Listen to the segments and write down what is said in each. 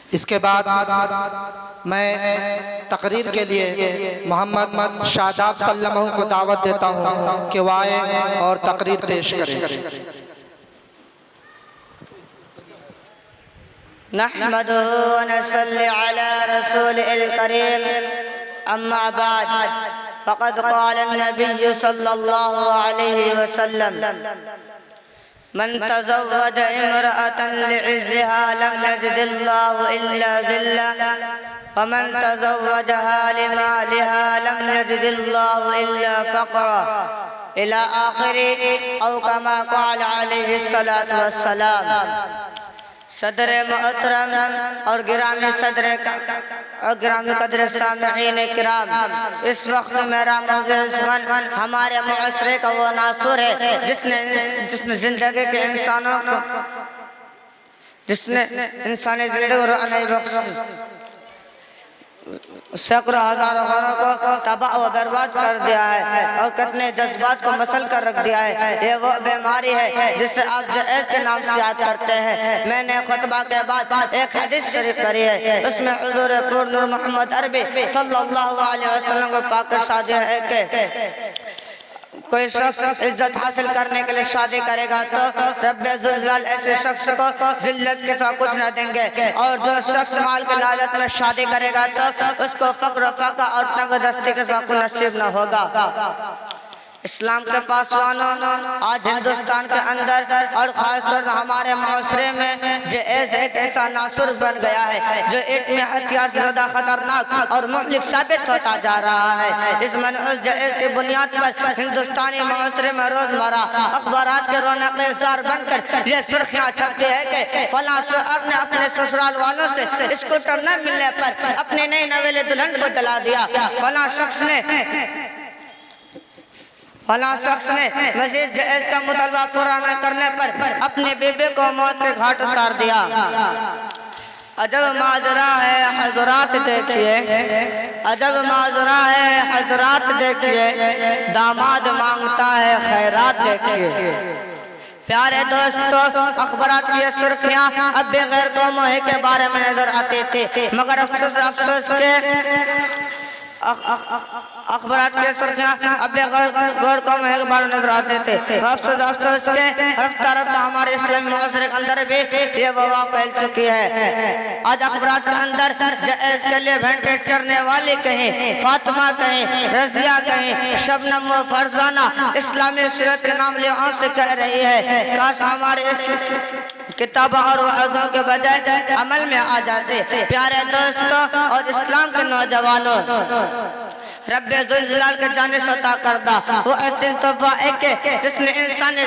इसके बाद मैं तकरीर के लिए मोहम्मद शादाब सल्लल्लाहु को दावत देता हूँ कि वह आए और तकरीर पेश करें। नहमदुहु व नसल्ली अला रसूलिल करीम, अम्मा बाद, फ़क़द क़ाल नबी सल्लल्लाहु अलैहि वसल्लम, मन तज़व्वज इम्रअतन लिइज़्ज़िहा लम यज़िदिल्लाहु इल्ला ज़िल्ला, व मन तज़व्वजहा लिमालिहा लम यज़िदिल्लाहु इल्ला फ़क़रा, इला आखिरी औ कमा क़ाल अलैहि सलातु वस्सलाम। सदर मोहतरम और गिरामी कदर सामईन किराम, इस वक्त मेरा मौज़ूअ हमारे मुआशरे का वो नासुर है जिसने जिंदगी के इंसानों को इंसानी जिंदगी को नहीं बख्शा, सैकड़ों हजारों घरों को तबाह व बर्बाद कर दिया है और कितने जज्बात को मसल कर रख दिया है। ये वो बीमारी है जिसे आप जहेज के नाम से याद करते हैं। मैंने खुतबा के बाद एक हदीस शरीफ करी है, उसमें हुजूर पूर्ण नूर मोहम्मद अरबी सल्लल्लाहु अलैहि वसल्लम को पाक शादी है कि कोई शख्स इज्जत हासिल करने के लिए शादी करेगा तो रब्बे जुल जलाल ऐसे शख्स को जिल्लत के साथ कुछ न देंगे, और जो शख्स माल के लालच में शादी करेगा तो उसको फक्र फाका और तंगदस्ती के साथ नसीब न होगा। इस्लाम के पासवानों, आज हिंदुस्तान के अंदर और खासतौर से हमारे माशरे में जहेज एक ऐसा नासुर बन गया है जो इतने हथियार से ज्यादा खतरनाक और मुहलिक साबित होता जा रहा है। इस मनहूस जहेज की बुनियाद पर हिंदुस्तानी माशरे में रोजमर्रा अखबारात के रौनक-ए-ज़ार बनकर ये सुर्खियाँ छपती है कि फलां शोहर ने अपने ससुराल वालों से स्कूटर न मिलने पर अपनी नई नवेली दुल्हन को जला दिया, फलां शख्स ने मजीद जहेज का मुतालबा पूरा न करने पर अपने बीबी को मौत के घाट उतार दिया। अजब माजरा है हजरात देखिए, अजब माजरा है हजरात देखिए, दामाद मांगता है खैरात देखिए। प्यारे दोस्तों, अखबारात की सुर्खियाँ अब भी गैर कौमों के बारे में नजर आती थी, मगर अफसोस के अखबारात की सुर्खियाँ अब गैर कौमों के बारे में नजर आते थे। अफसोस के रफ्ता रफ्ता हमारे इस्लामी मुआशरे के अंदर भी ये वबा फैल चुकी है। आज अखबारात के अंदर जहेज के लिए भेंटे चढ़ने वाली कहीं फातिमा कहीं रजिया कहीं शबनम व फरजाना इस्लामी सीरत के नाम ले से कह रही है, काश हमारे किताबों और वाज़ों के बजाय अमल में आ जाते। प्यारे दोस्तों और इस्लाम के नौजवानों, रब्बे जुल जलाल के जाने से अता करदा वो ऐसे तोहफा है जिसने इंसानी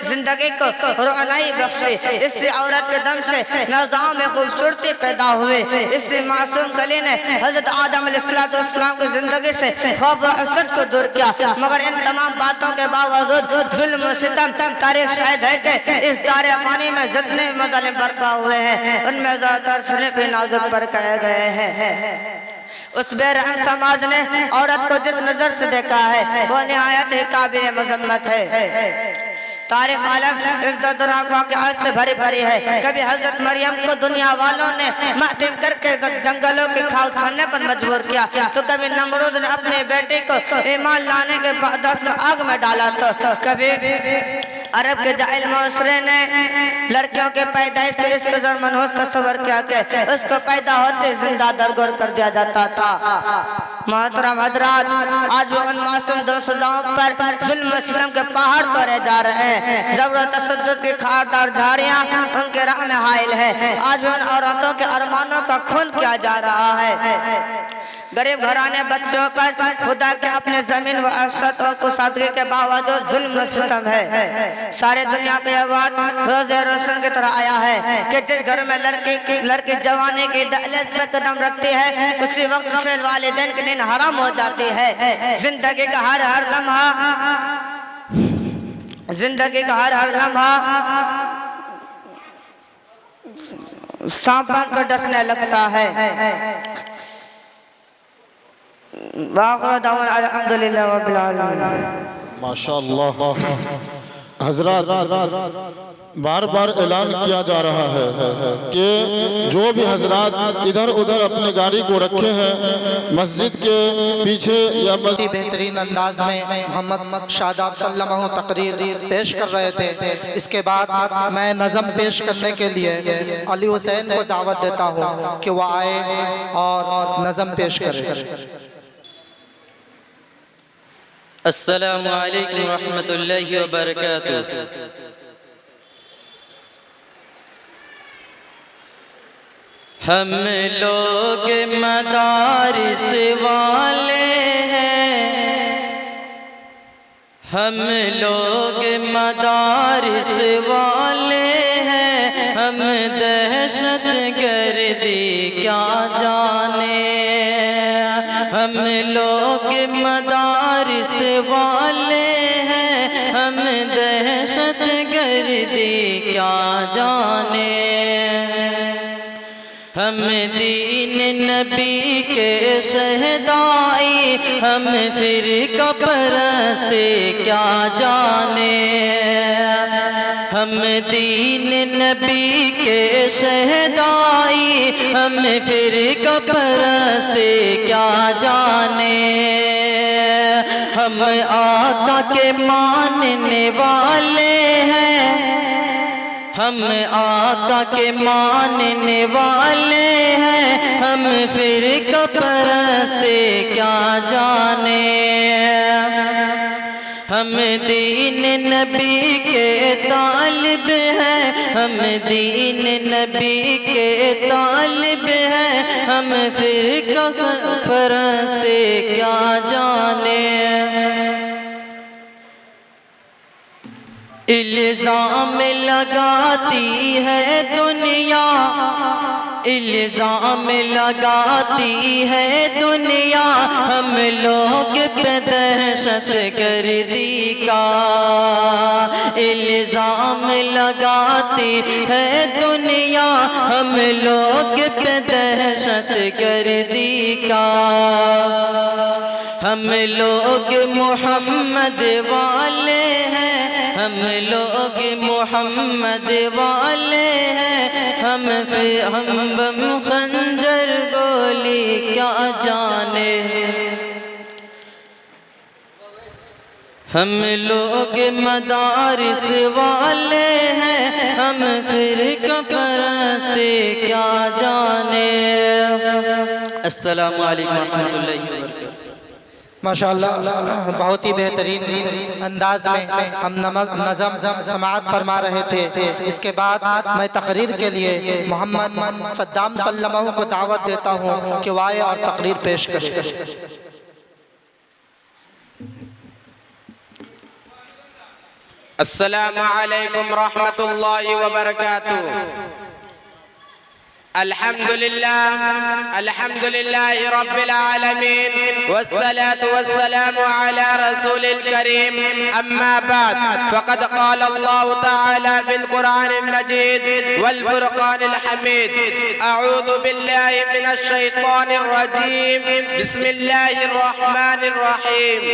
जिंदगी को रोनाई बख्शी। इससे औरत के दम से नज़ाओं में खूबसूरती पैदा हुई। इससे मासूम कली ने हजरत आदम अलैहिस्सलाम की जिंदगी से खौफ व हसद को दूर किया, मगर इन तमाम बातों के बावजूद जुल्म व सितम तारीख शायद है कि इस दारे पानी में जितने मज़ालिम बरपा हुए हैं उनमें ज़्यादातर सलीब नाजुक पर कहे गए हैं। उस बेरहम समाज ने औरत को जिस नजर से देखा है वो निहायत ही काबिल मजम्मत है। तारीख आलम वाक़ियात से भरी भरी है। कभी हजरत मरियम को दुनिया वालों ने मातम करके जंगलों की खाल खाने पर मजबूर किया, तो कभी नमरूद ने अपने बेटे को ईमान लाने के बाद आग में डाला, तो कभी अरब के जाहिल मुआशरे ने लड़कियों के पैदाइश के इस कदर मनहूस तस्वर किया कि उसको पैदा होते जिंदा दरगोर कर दिया जाता था। मोहतरम हजरात, आज वो उन मासूम दोस्तों पर जुल्म सितम के पहाड़ तोड़े जा रहे हैं। जबरदस्त तशद्दुद की खारदार झाड़ियाँ उनके राह में हाइल है। आज भी उन औरतों के अरमानों का खून किया जा रहा है। गरीब घराने बच्चों पर खुदा के अपने जमीन व अफसत और कुसादगी के बावजूद जुल्म सितम है। सारे दुनिया पे यह बात रोज़े रोशन की तरह आया है कि जिस घर में लड़की जवानी की दहलीज पे कदम रखती है उसी वक्त से वालिदैन की नींद हराम हो जाती है। जिंदगी का हर लम्हा सांप को डसने लगता है। अल्हम्दुलिल्लाह रब्बिल आलमीन। माशाअल्लाह। हजरात बार बार ऐलान किया जा रहा है कि जो भी हजरात इधर उधर अपनी गाड़ी को रखे हैं मस्जिद के पीछे या बेहतरीन अंदाज में मोहम्मद शादाब सल्लल्लाहु तकरीर पेश कर रहे थे। इसके बाद मैं नज़म पेश करने के लिए अली हुसैन को दावत देता हूँ कि वह आए और नज़म पेश करें। अस्सलामु अलैकुम रहमतुल्लाहि व बरकातुहू। हम लोग मदारिस वाले हैं, हम लोग मदारिस वाले हैं, हम दहशत गर्दी क्या जाने। हम लोग मदारिस वाले हैं, हम दहशत गर्दी क्या जाने। हम दीन नबी के शहदाई, हम फिर कपरस्ते क्या जाने। हम दीन नबी के शहदाई, हम फिर कपरस्ते क्या जाने। हम आका के मानने वाले हैं, हम आका के मानने वाले हैं, हम फिर कपरस्ते क्या जाने। हम दीन नबी के तालिब हैं, हम दीन नबी के तालिब हैं, हम फिर कपरस्ते क्या जाने। इल्जाम लगाती है दुनिया, इल्जाम लगाती है दुनिया, हम लोग पे दहशत गर्दी का। इल्जाम लगाती है दुनिया, हम लोग पे दहशत गर्दी का। हम लोग मोहम्मद वाले हैं, हम लोग मोहम्मद वाले हैं, हम बम खंजर गोली क्या जाने। हम लोग मदारिस वाले हैं, हम फिर कपरस्ते क्या जाने। अस्सलामु अलैकुम रहमतुल्लाहि व बरकातुहू। माशाअल्लाह बहुत ही बेहतरीन अंदाज में हम नज़म समाअत फरमा रहे थे। इसके बाद मैं तकरीर के लिए मोहम्मद सद्दाम सल्लल्लाहु को दावत देता हूँ कि वाए और तकरीर पेश करें। अस्सलामु अलैकुम रहमतुल्लाहि व बरकातुहू। अल्हम्दुलिल्लाह अल्हम्दुलिल्लाहि रब्बिल आलमीन वस्सलातु वस्सलामु अला रसूलिल करीम। अम्मा बाद फ़क़द क़ाल अल्लाहु तआला फ़िल क़ुरानिल मजीद वल फ़ुरक़ानिल हमीद। अऊज़ु बिल्लाहि मिनश शैतानिर रजीम। बिस्मिल्लाहिर रहमानिर रहीम।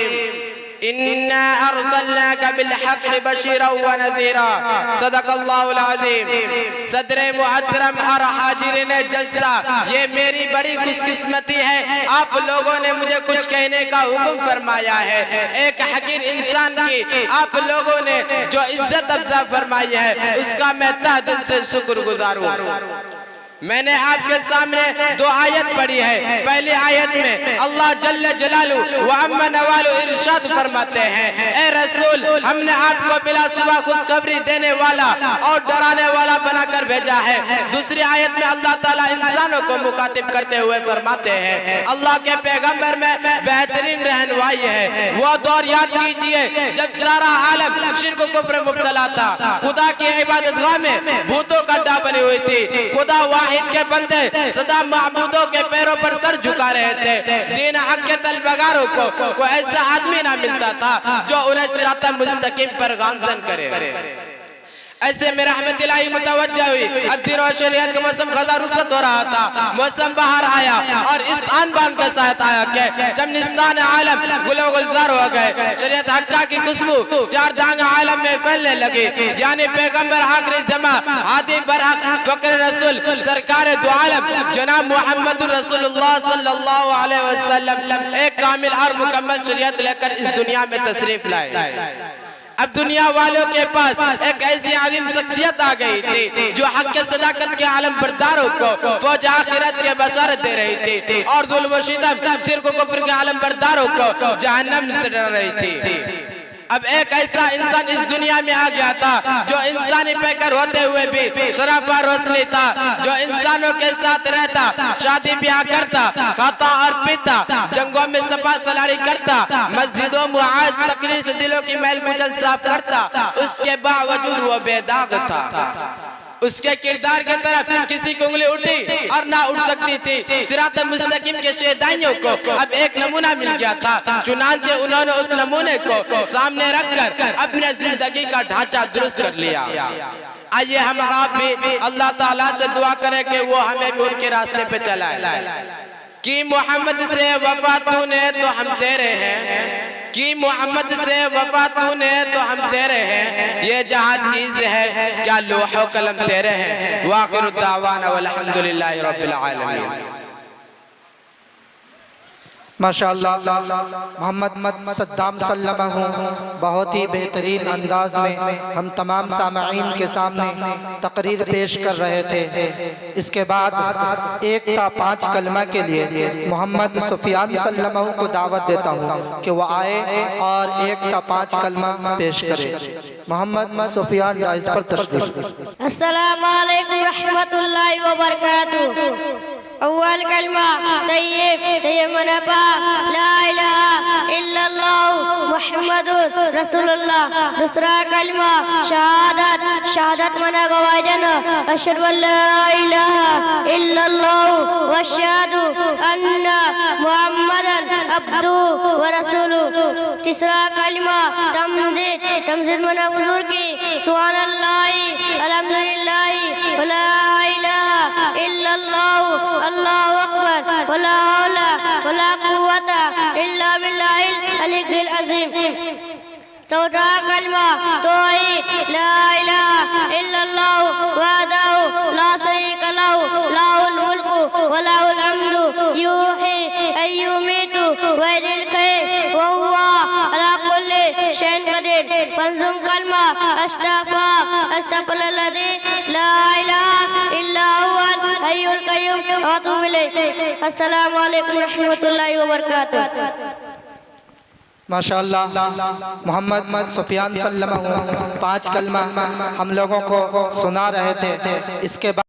इन्ना अर्सलनाका बिलहक़्क़ि बशीरन व नज़ीरा। सदक़ल्लाहुल अज़ीम। सदरे मुहतरम और हाजिरीन जलसा, ये मेरी बड़ी खुशकिस्मती है, आप लोगों ने मुझे कुछ कहने का हुक्म फरमाया है। एक हकीर इंसान की आप लोगों ने जो इज्जत अफ़ज़ा फरमाई है, उसका मैं तहे दिल से शुक्रगुज़ार हूँ। मैंने आपके सामने दो आयत पढ़ी है। पहली आयत में अल्लाह जल्ल जलालुहु व अम्मा नवालु इरशाद फरमाते हैं, ए रसूल, हमने आपको बिला सुबह खुशखबरी देने वाला और डराने वाला बनाकर भेजा है। दूसरी आयत में अल्लाह ताला इंसानों को मुखातिब करते हुए फरमाते हैं, अल्लाह के पैगंबर में बेहतरीन रहनुमाई है। वो दौर याद कीजिए जब सारा आलम शिर्क कुफ्र मुब्तला था, खुदा की इबादतगाह में भूतों का अड्डा बनी हुई थी। खुदा के बंदे सदा माबूदों के पैरों पर सर झुका रहे थे। दीन हक के तलबगारों को कोई ऐसा आदमी ना मिलता था जो उन्हें सिरात मुस्तकीम पर गामजन करे। ऐसे में रहमत इलाही मुतवज्जा हुई। अब दिन और शरीयत का मौसम खज़ा रुखसत हो रहा था, मौसम बाहर आया और इस आन बान के साथ आया कि जब निस्तान आलम गुलो गुलजार हो गए, शरीयत हक्का की खुशबू चार दांग आलम में फैलने लगी। यानी पैगंबर आखिरी जमा हादी बरहक फकर रसूल सरकार दो आलम जनाब मोहम्मद रसूलुल्लाह सल्लल्लाहु अलैहि वसल्लम एक कामिल और मुकम्मल शरीयत लेकर इस दुनिया में तशरीफ लाए। अब दुनिया वालों के पास एक ऐसी आलिम शख्सियत आ गई थी जो हक के सदाकत के आलम बरदारों को फौज आखिरत की बशारत दे रही थी और जुल्म व सितम शिर्क व कुफ्र के आलम बरदारों को जहन्नम से डरा रही थी। अब एक ऐसा इंसान इस दुनिया में आ गया था जो इंसानी पैकर होते हुए भी शराफा रोशनी था, जो इंसानों के साथ रहता, शादी ब्याह करता, खाता और पीता, जंगों में सफा सलारी करता, मस्जिदों मुआज तकरीर से दिलों की मैल कुचल साफ करता, उसके बावजूद वो बेदाग था। उसके किरदार के तरफ किसी की उंगली उठी और ना उठ सकती थी। सिरात मुस्तकीम के शेदाइयों को अब एक नमूना मिल गया था, चुनांचे उन्होंने उस नमूने को सामने रखकर अपने जिंदगी का ढांचा दुरुस्त कर लिया। आइए हम आप भी अल्लाह ताला से दुआ करें कि वो हमें भी उनके रास्ते पे चलाए। कि मोहम्मद से वफा तूने तो हम तेरे हैं, कि मोहम्मद से वफा तूने तो हम तेरे हैं, ये जहाँ चीज है क्या लोहो कलम तेरे हैं। वाखिर दावाना वल्हम्दुलिल्लाहि रब्बिल आलमीन। माशाअल्लाह मोहम्मद सद्दाम सल्लल्लाहु बहुत ही बेहतरीन अंदाज में हम तमाम सामईन के सामने तकरीर पेश कर रहे थे। इसके बाद एक था 5 कलमा के लिए मोहम्मद सुफियान सल्लल्लाहु को दावत देता हूँ कि वह आए और एक था 5 कलमा पेश करे। मोहम्मद सुफियान इस पर तशरीफ। अस्सलामु अलैकुम रहमतुल्लाहि व बरकातुहू। अव्वल कलमा तय्यब मुनफ़ा ला इलाहा इल्लल्लाह मुहम्मदुर रसूलुल्लाह। दूसरा कलमा शहादत मना गवाह देना, अशहदु अल्ला इलाहा इल्लल्लाह व अशहदु अन्ना मुहम्मदन अब्दुहु व रसूलुहु। तीसरा कलमा तमजीद मना हुजूर की सुभानअल्लाह अल्हम्दुलिल्लाह व ला इलाहा इल्लल्लाह अल्लाहु अकबर व ला हौला व ला कुव्वता इल्ला बिल्लाहिल अलीयुल अज़ीम। चौथा कलमा तौहीद ला इलाहा इल्लल्लाह वहदहु ला शरीका लहु लहुल मुल्कु व लहुल हम्दु युही व युमीतु व यहदिल खैर व हुवा अला कुल्ली शैइन कदीर। पंचम कलमा अस्तगफिरुल्लज़ी ला इलाहा इल्ला हुवल हय्युल क़य्यूम व अतूबु इलैह। अस्सलामु अलैकुम रहमतुल्लाहि व बरकातुहू। माशाअल्लाह मोहम्मद सुफियान सल्लल्लाहु 5 कलमा हम लोगों को सुना रहे थे। इसके बाद